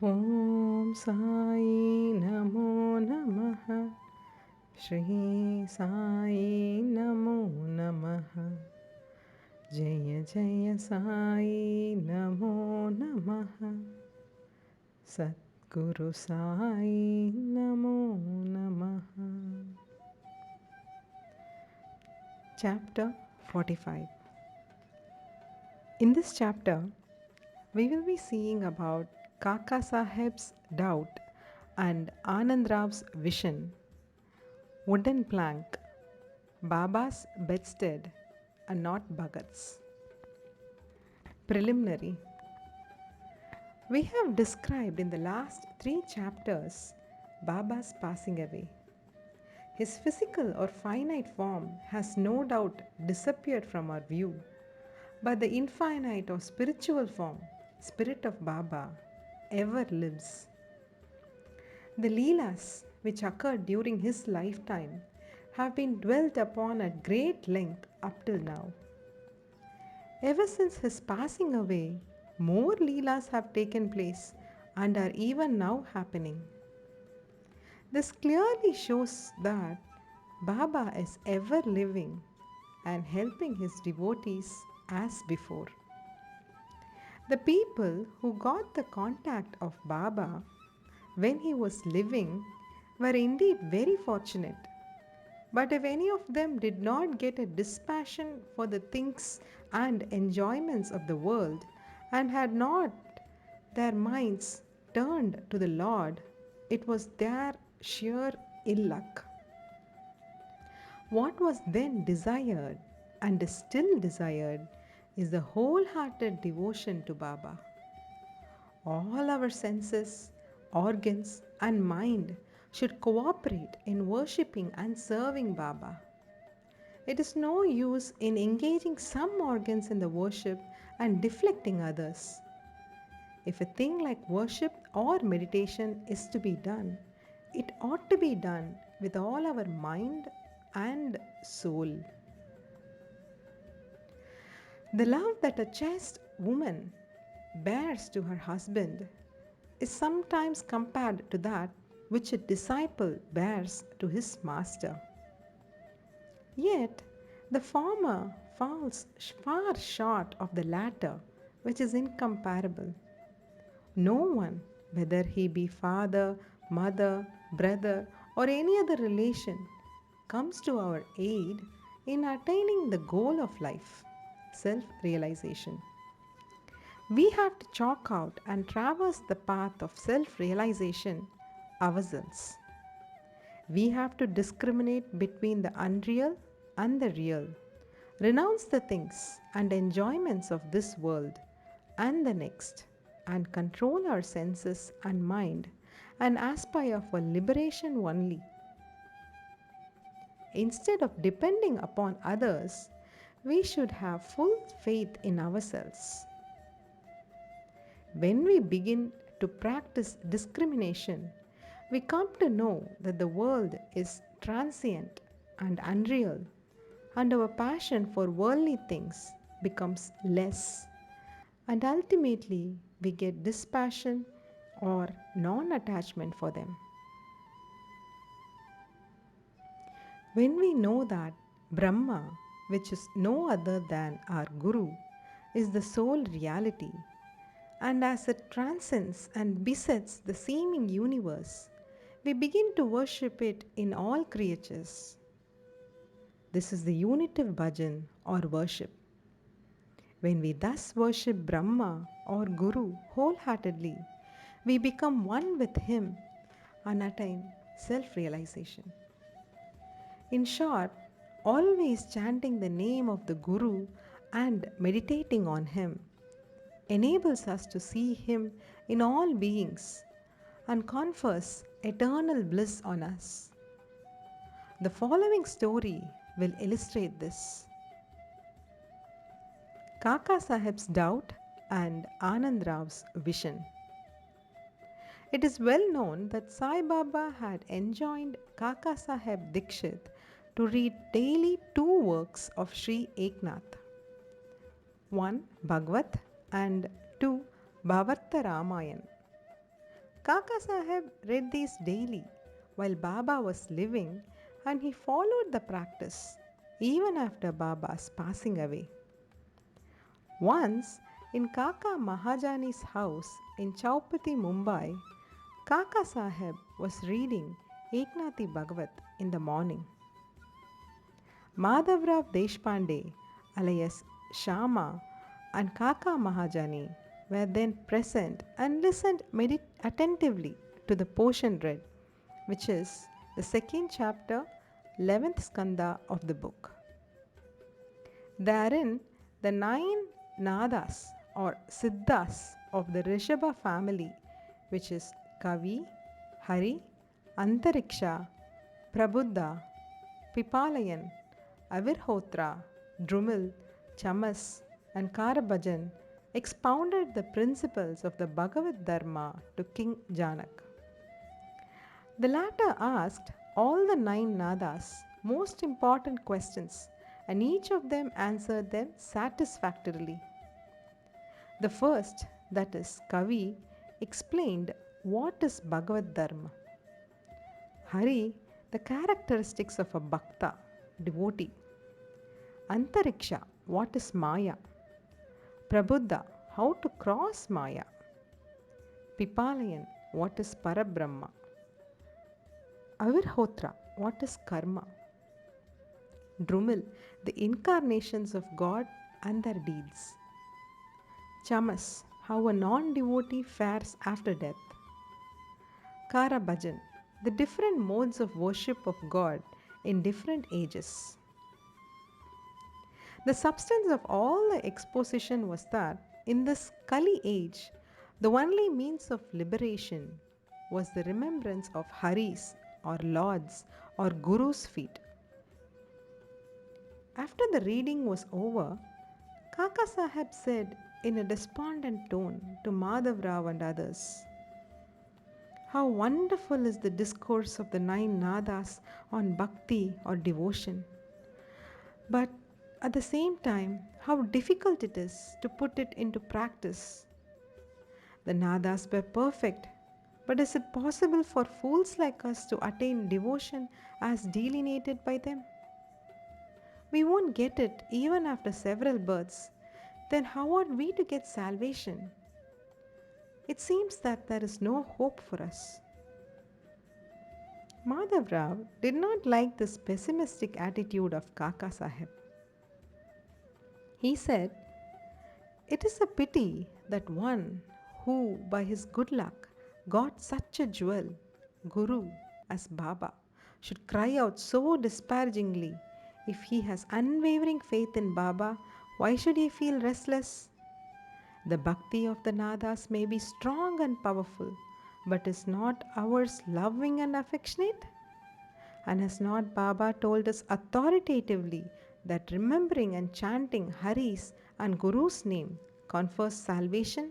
Om Sai Namo Namaha. Shri Sai Namo Namaha. Jaya Jaya Sai Namo Namaha. Satguru Sai Namo Namaha. Chapter 45. In this chapter, we will be seeing about Kaka Saheb's doubt and Anand Rav's vision, wooden plank, Baba's bedstead, and not Bhagat's. Preliminary. We have described in the last 3 chapters Baba's passing away. His physical or finite form has no doubt disappeared from our view, but the infinite or spiritual form, Spirit of Baba, ever lives. The Leelas, which occurred during his lifetime, have been dwelt upon at great length up till now. Ever since his passing away, more Leelas have taken place and are even now happening. This clearly shows that Baba is ever living and helping his devotees as before. The people who got the contact of Baba when he was living were indeed very fortunate. But if any of them did not get a dispassion for the things and enjoyments of the world and had not their minds turned to the Lord, it was their sheer ill luck. What was then desired and is still desired is the wholehearted devotion to Baba. All our senses, organs, and mind should cooperate in worshipping and serving Baba. It is no use in engaging some organs in the worship and deflecting others. If a thing like worship or meditation is to be done, it ought to be done with all our mind and soul. The love that a chaste woman bears to her husband is sometimes compared to that which a disciple bears to his master. Yet, the former falls far short of the latter, which is incomparable. No one, whether he be father, mother, brother, or any other relation, comes to our aid in attaining the goal of life, self realization. We have to chalk out and traverse the path of self realization ourselves. We have to discriminate between the unreal and the real, renounce the things and enjoyments of this world and the next, and control our senses and mind and aspire for liberation only. Instead of depending upon others, we should have full faith in ourselves. When we begin to practice discrimination, we come to know that the world is transient and unreal, and our passion for worldly things becomes less, and ultimately we get dispassion or non attachment for them. When we know that Brahma, which is no other than our Guru, is the sole reality, and as it transcends and besets the seeming universe, we begin to worship it in all creatures. This is the unitive bhajan or worship. When we thus worship Brahma or Guru wholeheartedly, we become one with him and attain self realization. In short, always chanting the name of the Guru and meditating on him enables us to see him in all beings and confers eternal bliss on us. The following story will illustrate this. Kaka Saheb's doubt and Anand Rav's vision. It is well known that Sai Baba had enjoined Kaka Saheb Dikshit to read daily 2 works of Sri Eknath, one Bhagavad and two Bhavarta Ramayan. Kaka Saheb read these daily while Baba was living, and he followed the practice even after Baba's passing away. Once, in Kaka Mahajani's house in Chaupati, Mumbai, Kaka Saheb was reading Eknathi Bhagavat in the morning. Madhavrao Deshpande, alias Shama, and Kaka Mahajani were then present and listened attentively to the portion read, which is the second chapter, 11th skanda of the book. Therein, the 9 nadas or siddhas of the Rishabha family, which is Kavi, Hari, Antariksha, Prabuddha, Pipalayan, Avirhotra, Drumil, Chamas, and Karabhajan, expounded the principles of the Bhagavad Dharma to King Janak. The latter asked all the 9 nadas most important questions, and each of them answered them satisfactorily. The first, that is Kavi, explained what is Bhagavad Dharma. Hari, the characteristics of a bhakta, devotee. Antariksha, what is Maya. Prabuddha, how to cross Maya. Pipalayan, what is Parabrahma. Avirhotra, what is karma. Drumil, the incarnations of God and their deeds. Chamas, how a non-devotee fares after death. Karabhajan, the different modes of worship of God in different ages. The substance of all the exposition was that in this Kali age, the only means of liberation was the remembrance of Hari's or Lord's or Guru's feet. After the reading was over, Kaka Saheb said in a despondent tone to Madhavrao and others, "How wonderful is the discourse of the 9 nadas on bhakti or devotion. But at the same time, how difficult it is to put it into practice. The nadas were perfect, but is it possible for fools like us to attain devotion as delineated by them? We won't get it even after several births. Then how are we to get salvation? It seems that there is no hope for us." Madhavrao did not like this pessimistic attitude of Kaka Saheb. He said, "It is a pity that one who, by his good luck, got such a jewel, Guru, as Baba, should cry out so disparagingly. If he has unwavering faith in Baba, why should he feel restless? The bhakti of the nadas may be strong and powerful, but is not ours loving and affectionate? And has not Baba told us authoritatively that remembering and chanting Hari's and Guru's name confers salvation?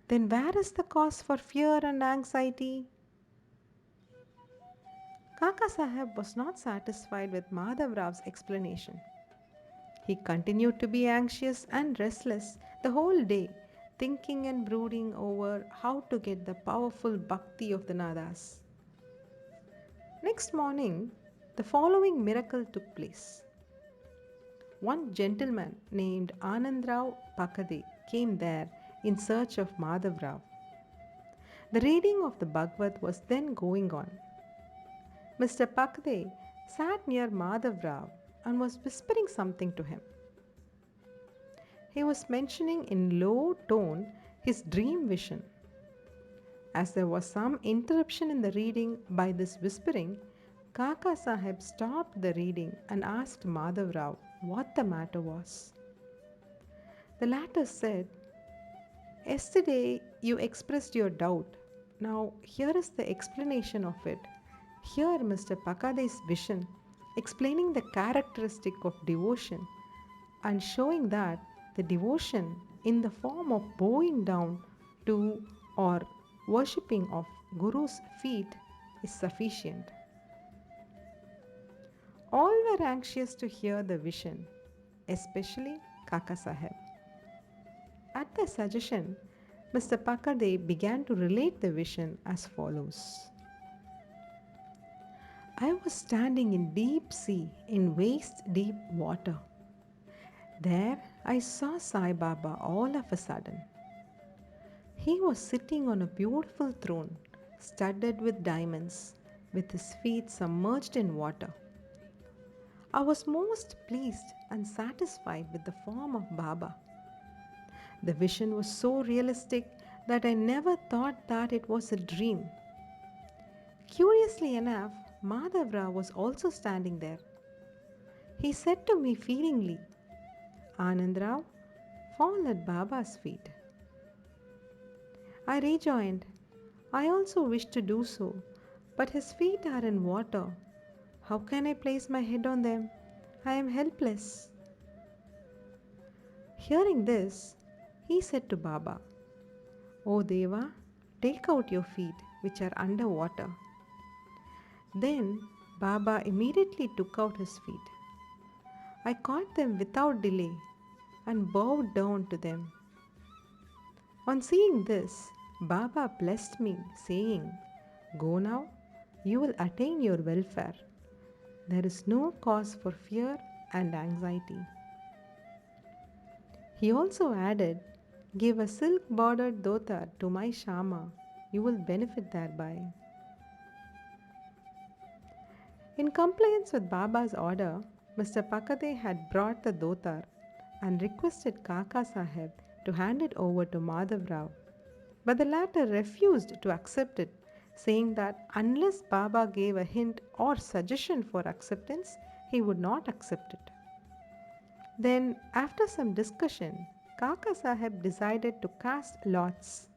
Then where is the cause for fear and anxiety?" Kaka Saheb was not satisfied with Madhavrao's explanation. He continued to be anxious and restless the whole day, thinking and brooding over how to get the powerful bhakti of the nadas. Next morning, the following miracle took place. One gentleman named Anandrao Pakade came there in search of Madhavrao. The reading of the Bhagavad was then going on. Mr. Pakade sat near Madhavrao and was whispering something to him. He was mentioning in low tone his dream vision. As there was some interruption in the reading by this whispering, Kaka Saheb stopped the reading and asked Madhavrao what the matter was. The latter said, "Yesterday you expressed your doubt. Now here is the explanation of it. Hear Mr. Pakade's vision, explaining the characteristic of devotion and showing that the devotion in the form of bowing down to or worshipping of Guru's feet is sufficient." All were anxious to hear the vision, especially Kaka Saheb. At the suggestion, Mr. Pakade began to relate the vision as follows. I was standing in deep sea in waist deep water. There I saw Sai Baba all of a sudden. He was sitting on a beautiful throne studded with diamonds, with his feet submerged in water. I was most pleased and satisfied with the form of Baba. The vision was so realistic that I never thought that it was a dream. Curiously enough, Madhavrao was also standing there. He said to me feelingly, Anandrao, fall at Baba's feet. I rejoined, I also wish to do so, but his feet are in water. How can I place my head on them? I am helpless. Hearing this, he said to Baba, O Deva, take out your feet which are under water. Then Baba immediately took out his feet. I caught them without delay and bowed down to them. On seeing this, Baba blessed me, saying, Go now, you will attain your welfare. There is no cause for fear and anxiety. He also added, Give a silk bordered dhota to my Shama, you will benefit thereby. In compliance with Baba's order, Mr. Pakade had brought the dhotar and requested Kaka Saheb to hand it over to Madhavrao. But the latter refused to accept it, saying that unless Baba gave a hint or suggestion for acceptance, he would not accept it. Then, after some discussion, Kaka Saheb decided to cast lots.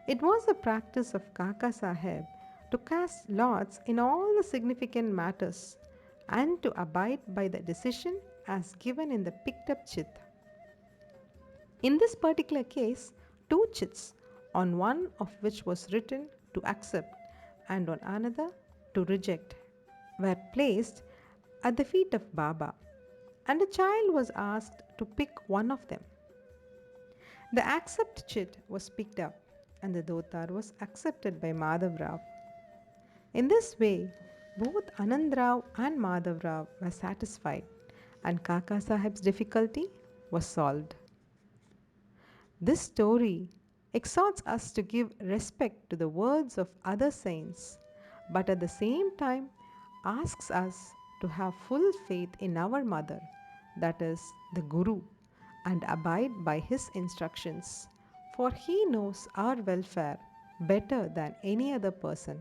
It was the practice of Kaka Saheb to cast lots in all the significant matters and to abide by the decision as given in the picked up chit. In this particular case, two chits, on one of which was written to accept and on another to reject, were placed at the feet of Baba, and a child was asked to pick one of them. The accept chit was picked up and the dhotar was accepted by Madhavrao. In this way, both Anandrao and Madhavrao were satisfied and Kaka Saheb's difficulty was solved. This story exhorts us to give respect to the words of other saints, but at the same time asks us to have full faith in our mother, that is, the Guru, and abide by his instructions, for he knows our welfare better than any other person.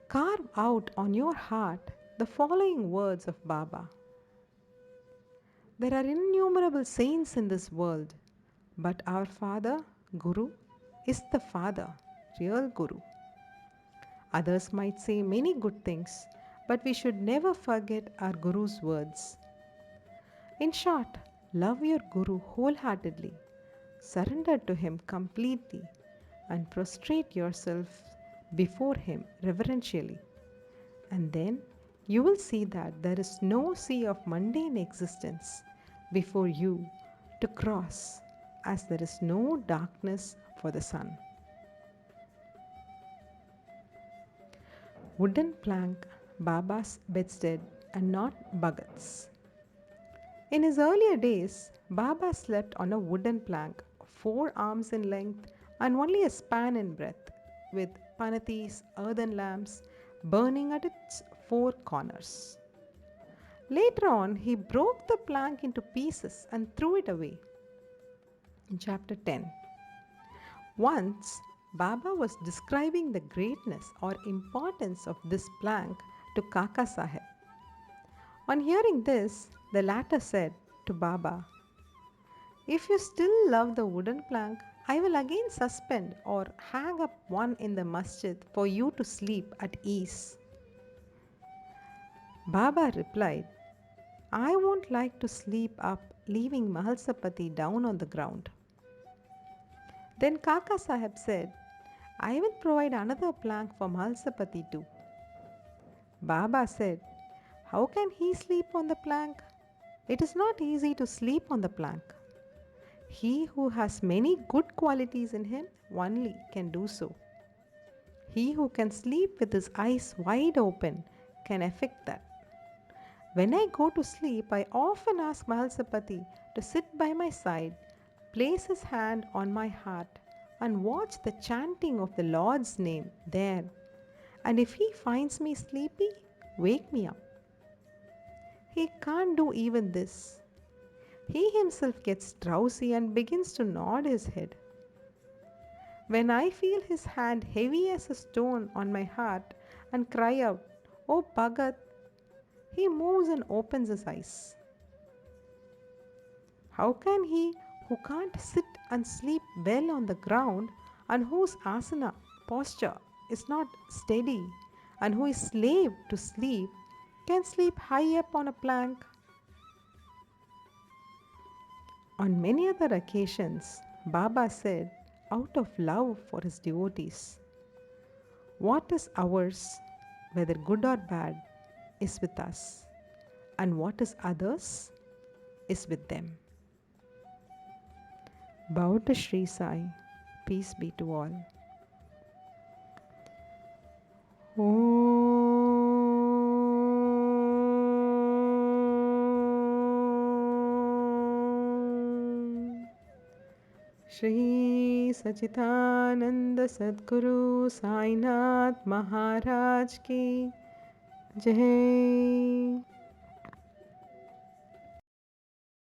Carve out on your heart the following words of Baba. There are innumerable saints in this world, but our Father, Guru, is the Father, real Guru. Others might say many good things, but we should never forget our Guru's words. In short, love your Guru wholeheartedly, surrender to him completely, and prostrate yourself before him reverentially. And then you will see that there is no sea of mundane existence before you to cross, as there is no darkness for the sun. Wooden plank, Baba's bedstead, and not Bhagat's. In his earlier days, Baba slept on a wooden plank, 4 arms in length and only a span in breadth, with panatis, earthen lamps, burning at its 4 corners. Later on, he broke the plank into pieces and threw it away. In chapter 10, once Baba was describing the greatness or importance of this plank to Kaka Saheb. On hearing this, the latter said to Baba, If you still love the wooden plank, I will again suspend or hang up one in the masjid for you to sleep at ease. Baba replied, I won't like to sleep up leaving Mahalsapati down on the ground. Then Kaka Saheb said, I will provide another plank for Mahalsapati too. Baba said, How can he sleep on the plank? It is not easy to sleep on the plank. He who has many good qualities in him only can do so. He who can sleep with his eyes wide open can effect that. When I go to sleep, I often ask Mahalsapati to sit by my side, place his hand on my heart, and watch the chanting of the Lord's name there. And if he finds me sleepy, wake me up. He can't do even this. He himself gets drowsy and begins to nod his head. When I feel his hand heavy as a stone on my heart and cry out, "Oh Bhagat," he moves and opens his eyes. How can he who can't sit and sleep well on the ground and whose asana posture is not steady and who is slave to sleep can sleep high up on a plank? On many other occasions, Baba said, out of love for his devotees, "What is ours, whether good or bad, is with us, and what is others is with them." Bow to Shri Sai. Peace be to all. Om Shri Sachidananda Sadguru Sai Nath Maharaj Ki Jai.